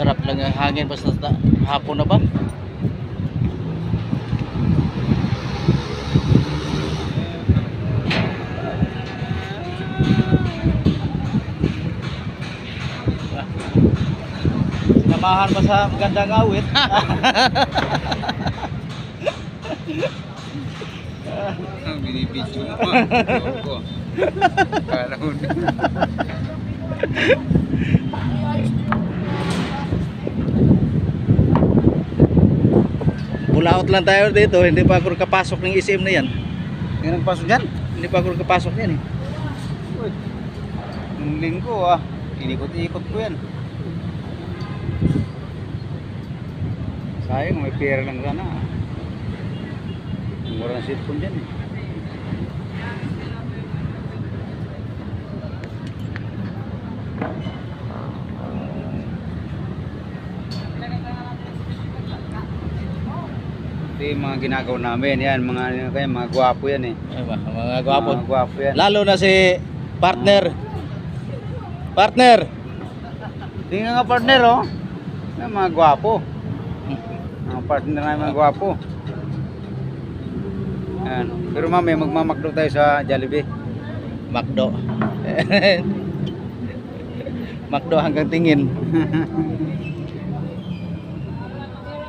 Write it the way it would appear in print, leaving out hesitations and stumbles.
Sarap lang ang hangin basta hapon na ba? Sinamahan pa sa magandang awit. Binibidyo mo. Loko. Kala mo na. Bulaot lang tayo dito, hindi pa ako kapasok ng SM na yan. Hindi nagpasok dyan? Hindi pa ako kapasok yan eh. Uy. Nung linggo inikot-ikot ko yan. Sayang, may pera lang sana. Mura ng cellphone dyan eh. Ito yung mga ginagawa namin. Yan, mga gwapo yan eh. Ay ba, mga gwapo. Mga gwapo yan. Lalo na si partner. Partner. Tingnan nga partner oh. Yan, mga gwapo. Mga partner namin mga gwapo. Yan. Pero mamaya magmamakdo tayo sa Jollibee. Makdo. Makdo hanggang tingin.